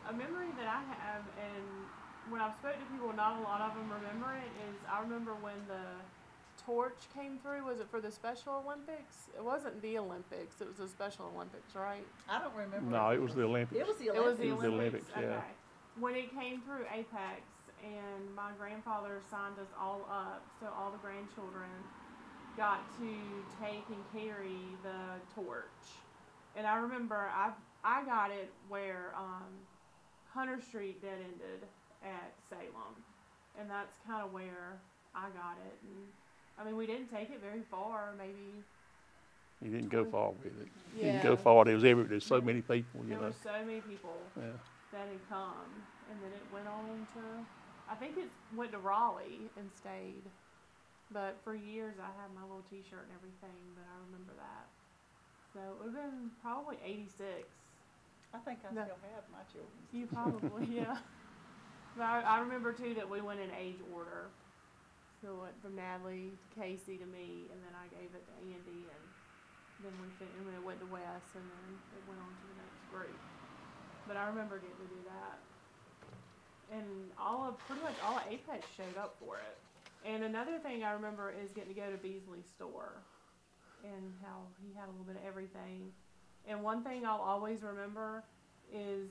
A memory that I have, and when I've spoken to people, not a lot of them remember it, is I remember when the torch came through. Was it for the Special Olympics? It wasn't the Olympics. It was the Special Olympics, right? I don't remember. No, it was the Olympics. It was the It was Olympics. the It was the Olympics. Olympics, yeah. Okay. When it came through Apex, and my grandfather signed us all up, so all the grandchildren got to take and carry the torch. And I remember I got it where Hunter Street dead ended at Salem, and that's kind of where I got it. And I mean, we didn't take it very far, maybe. You didn't go far with it. You Yeah. didn't go far. There's so many people, you There know. were so many people Yeah. that had come, and then it went on to, I think it went to Raleigh and stayed. But for years I had my little T-shirt and everything, but I remember that. So it would have been probably 86. I think I No. still have my children. You probably, yeah. But I remember too that we went in age order. So it went from Natalie to Casey to me, and then I gave it to Andy, and then and then it went to Wes, and then it went on to the next group. But I remember getting to do that. And pretty much all of Apex showed up for it. And another thing I remember is getting to go to Beasley's store and how he had a little bit of everything. And one thing I'll always remember is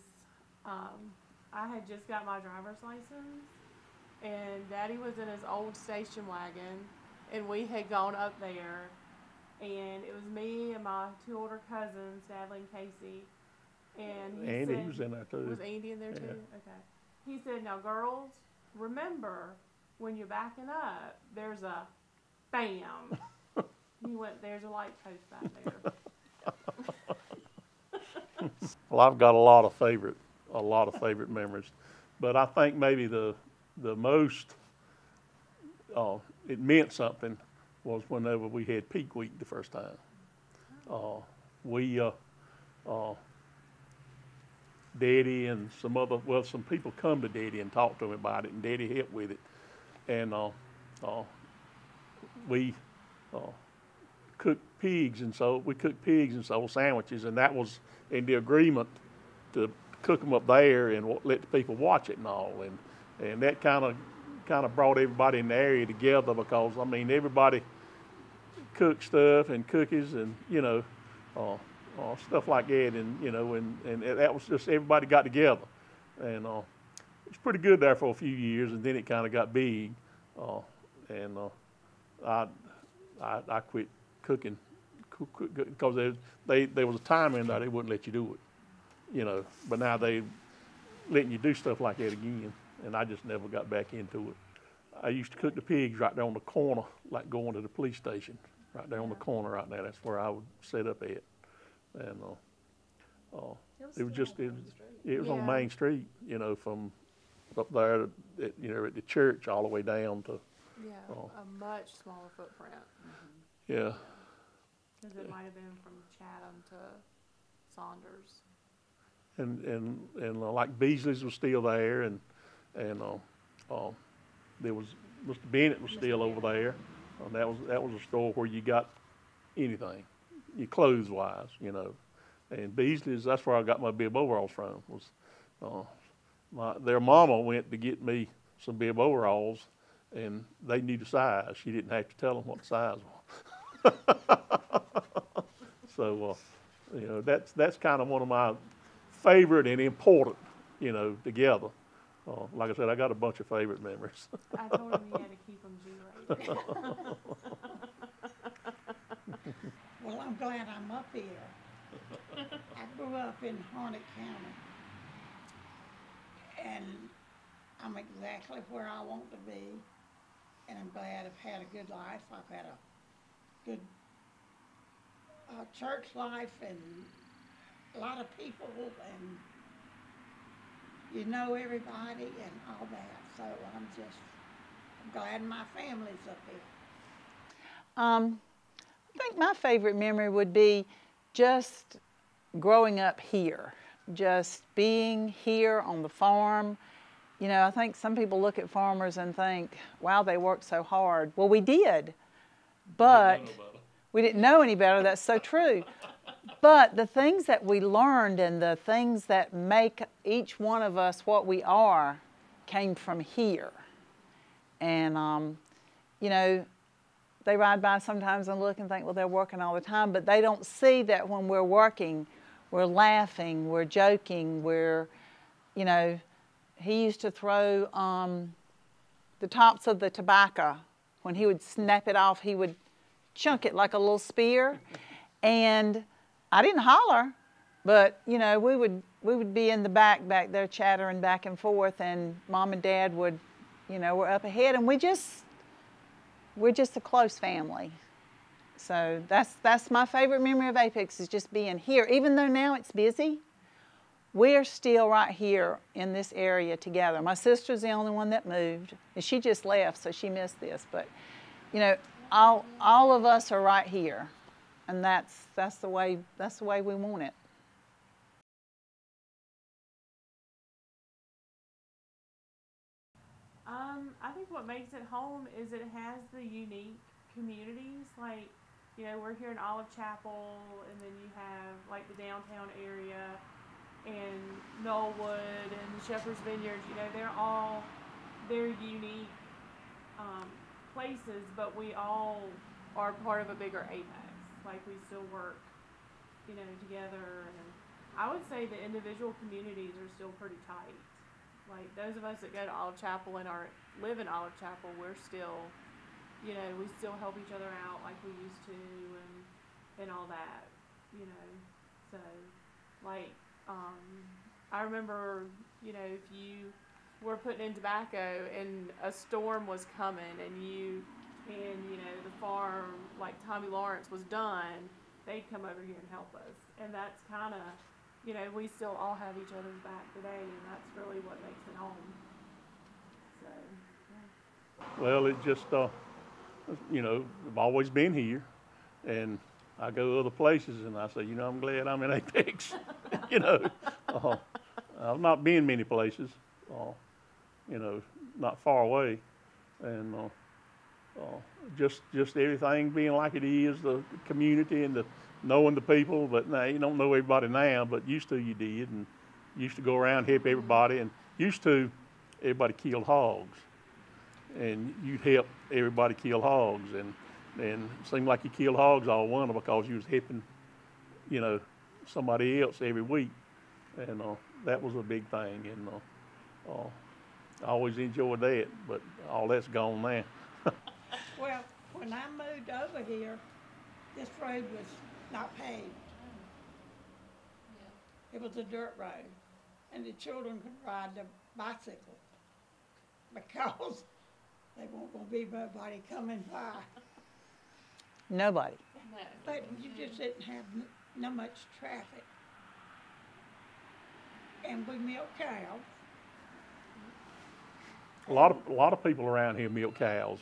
I had just got my driver's license, and Daddy was in his old station wagon, and we had gone up there, and it was me and my two older cousins, Natalie and Casey. And he Andy said, was in there too. Was Andy in there too? Yeah. Okay. He said, "Now, girls, remember when you're backing up, there's a bam." He went, "There's a light post back there." Well, I've got a lot of favorite memories, but I think maybe the most it meant something was whenever we had Peak Week the first time. Daddy and some people come to Daddy and talk to him about it, and Daddy helped with it, and we cooked pigs, and so we cooked pigs and sold sandwiches, and that was in the agreement to cook them up there and let the people watch it and all, and that kind of brought everybody in the area together, because I mean everybody cooked stuff and cookies and stuff like that, and that was just everybody got together, and it was pretty good there for a few years, and then it kind of got big, and I quit cooking because there was a time in there they wouldn't let you do it, but now they letting you do stuff like that again, and I just never got back into it. I used to cook the pigs right there on the corner, like going to the police station, right there on the corner right there. That's where I would set up at, and it was on Main Street, from up there at the church all the way down to A much smaller footprint. yeah. Because it might have been from Chatham to Saunders. And like Beasley's was still there, and there was Mr. Bennett was still over there. That was a store where you got anything, your clothes wise, And Beasley's, that's where I got my bib overalls from. Their mama went to get me some bib overalls, and they knew the size. She didn't have to tell them what the size was. So, that's kind of one of my favorite and important, together. Like I said, I got a bunch of favorite memories. I told him he had to keep them G-rated. Well, I'm glad I'm up here. I grew up in Harnett County, and I'm exactly where I want to be, and I'm glad I've had a good life. I've had a good church life and a lot of people, and everybody and all that. So I'm glad my family's up here. I think my favorite memory would be just growing up here, just being here on the farm. I think some people look at farmers and think, wow, they work so hard. Well, we did, but we didn't know any better. That's so true. But the things that we learned and the things that make each one of us what we are came from here. And, you know, they ride by sometimes and look and think, well, they're working all the time, but they don't see that when we're working, we're laughing, we're joking, we're, you know, he used to throw the tops of the tobacco. When he would snap it off, he would chunk it like a little spear. And I didn't holler, but, you know, we would be in the back there chattering back and forth, and Mom and Dad would, you know, we're up ahead, and we're just a close family. So that's my favorite memory of Apex, is just being here. Even though now it's busy, we're still right here in this area together. My sister's the only one that moved, and she just left, so she missed this. But, you know, all of us are right here, and that's the way we want it. I think what makes it home is it has the unique communities. Like, you know, we're here in Olive Chapel, and then you have like the downtown area, and Knollwood and Shepherd's Vineyards. You know, they're unique places, but we all are part of a bigger Apex. Like, we still work, you know, together, and I would say the individual communities are still pretty tight. Like, those of us that go to Olive Chapel and live in Olive Chapel, we're still, you know, we still help each other out like we used to, and all that, you know. So, like, I remember, you know, if you were putting in tobacco and a storm was coming, and you know, the farm, like Tommy Lawrence, was done, they'd come over here and help us. And that's kind of, you know, we still all have each other's back today, and that's really what makes it home. So, yeah. Well, it just, you know, I've always been here, and I go other places, and I say, you know, I'm glad I'm in Apex. You know, I've not been many places, you know, not far away, and just everything being like it is, the community and the knowing the people. But now you don't know everybody now, but used to you did, and used to go around help everybody, and used to everybody killed hogs, and you'd help everybody kill hogs, and it seemed like you killed hogs all winter because you was helping, you know, somebody else every week, and that was a big thing, and I always enjoyed that, but all that's gone now. Well, when I moved over here, this road was not paved. It was a dirt road, and the children could ride the bicycle because they weren't going to be nobody coming by. Nobody. But you just didn't have no much traffic. And we milk cows. A lot of people around here milk cows.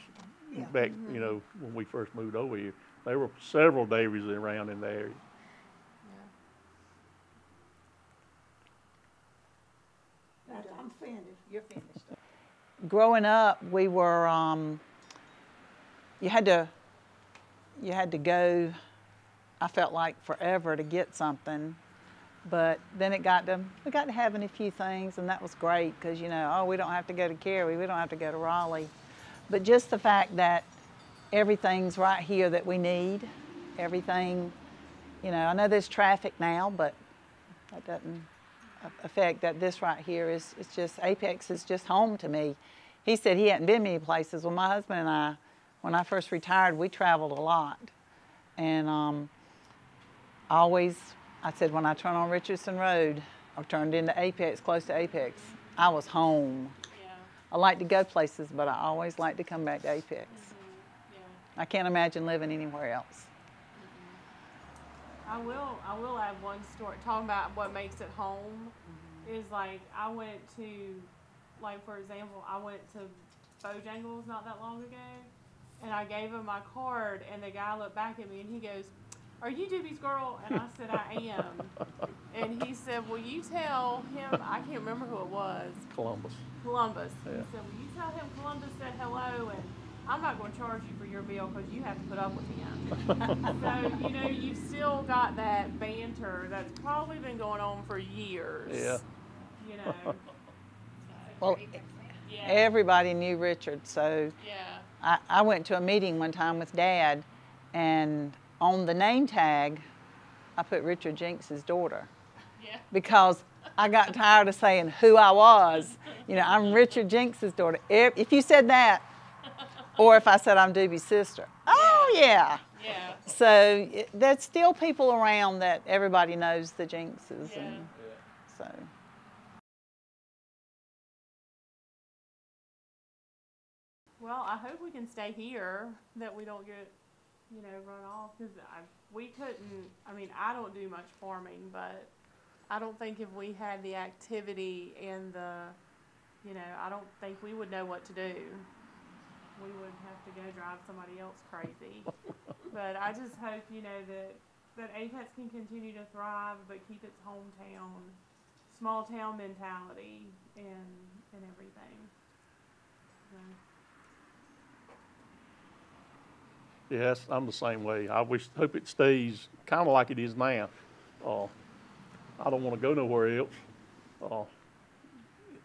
Yeah. Back, you know, when we first moved over here, there were several dairies around in the area. I'm finished. You're finished. Growing up, we were, you had to go, I felt like forever to get something, but then we got to having a few things, and that was great because, you know, we don't have to go to Cary, we don't have to go to Raleigh. But just the fact that everything's right here that we need, everything, you know, I know there's traffic now, but that doesn't affect that. This right here is, it's just, Apex is just home to me. He said he hadn't been many places. Well, my husband and I, when I first retired, we traveled a lot. And I said when I turned on Richardson Road, or turned into Apex, close to Apex, I was home. Yeah. I like to go places, but I always like to come back to Apex. Yeah. I can't imagine living anywhere else. I will add one story. Talking about what makes it home is like I went to, like for example, I went to Bojangles not that long ago, and I gave him my card, and the guy looked back at me and he goes, "Are you Doobie's girl?" And I said, "I am." And he said, "Will you tell him," I can't remember who it was. Columbus. Columbus. Yeah. He said, "Will you tell him Columbus said hello?" And I'm not going to charge you for your bill because you have to put up with him. So, you know, you've still got that banter that's probably been going on for years. Yeah. You know. Well, Yeah. everybody knew Richard, so Yeah. I went to a meeting one time with Dad, and on the name tag, I put Richard Jenks' daughter. Yeah. Because I got tired of saying who I was. You know, I'm Richard Jenks' daughter. If you said that, or if I said I'm Doobie's sister, oh yeah. Yeah. So there's still people around that everybody knows the Jenkses, Yeah. and so. Well, I hope we can stay here, that we don't get, you know, run off, because we couldn't, I mean, I don't do much farming, but I don't think if we had the activity and the, you know, I don't think we would know what to do. We would have to go drive somebody else crazy. But I just hope, you know, that Apex can continue to thrive, but keep its hometown, small town mentality and everything. So. Yes, I'm the same way. I hope it stays kind of like it is now. I don't want to go nowhere else.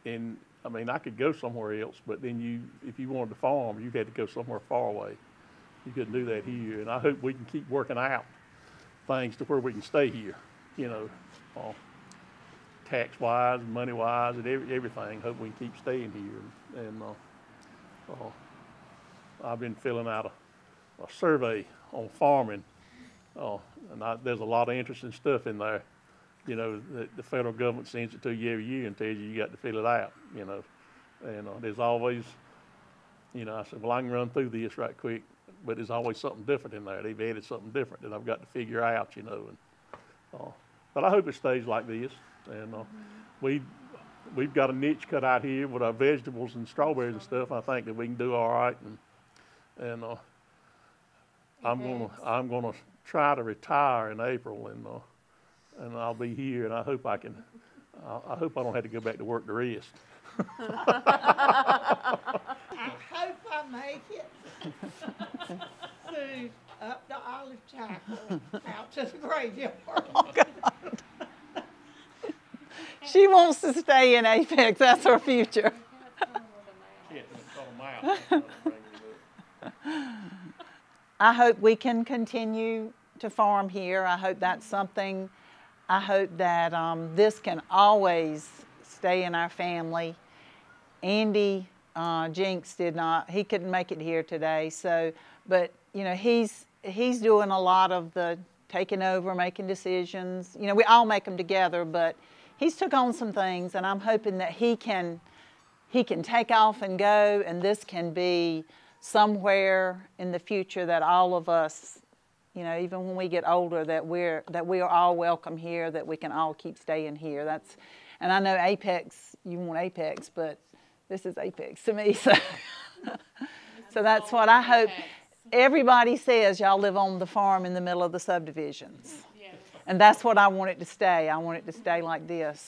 And I mean, I could go somewhere else, but then if you wanted to farm, you had to go somewhere far away. You couldn't do that here. And I hope we can keep working out things to where we can stay here, you know, tax-wise, money-wise, and everything. Hope we can keep staying here. And I've been filling out a survey on farming, and there's a lot of interesting stuff in there. You know, the federal government sends it to you every year and tells you got to fill it out, you know. And there's always, you know, I said, well, I can run through this right quick, but there's always something different in there. They've added something different that I've got to figure out, you know. And but I hope it stays like this. And we've got a niche cut out here with our vegetables and strawberries and stuff. I think that we can do all right. And I'm gonna try to retire in April, and I'll be here, and I hope I can. I hope I don't have to go back to work the rest. I hope I make it through up to Olive Chapel, out to the graveyard. Oh, God. She wants to stay in Apex. That's her future. I hope we can continue to farm here. I hope that's something. I hope that this can always stay in our family. Andy Jenks did not. He couldn't make it here today. So, but you know, he's doing a lot of the taking over, making decisions. You know, we all make them together, but he's took on some things, and I'm hoping that he can take off and go, and this can be somewhere in the future that all of us, you know, even when we get older, that we are all welcome here, that we can all keep staying here. And I know Apex, you want Apex, but this is Apex to me. So, so that's what I hope. Everybody says y'all live on the farm in the middle of the subdivisions. And that's what I want it to stay. I want it to stay like this.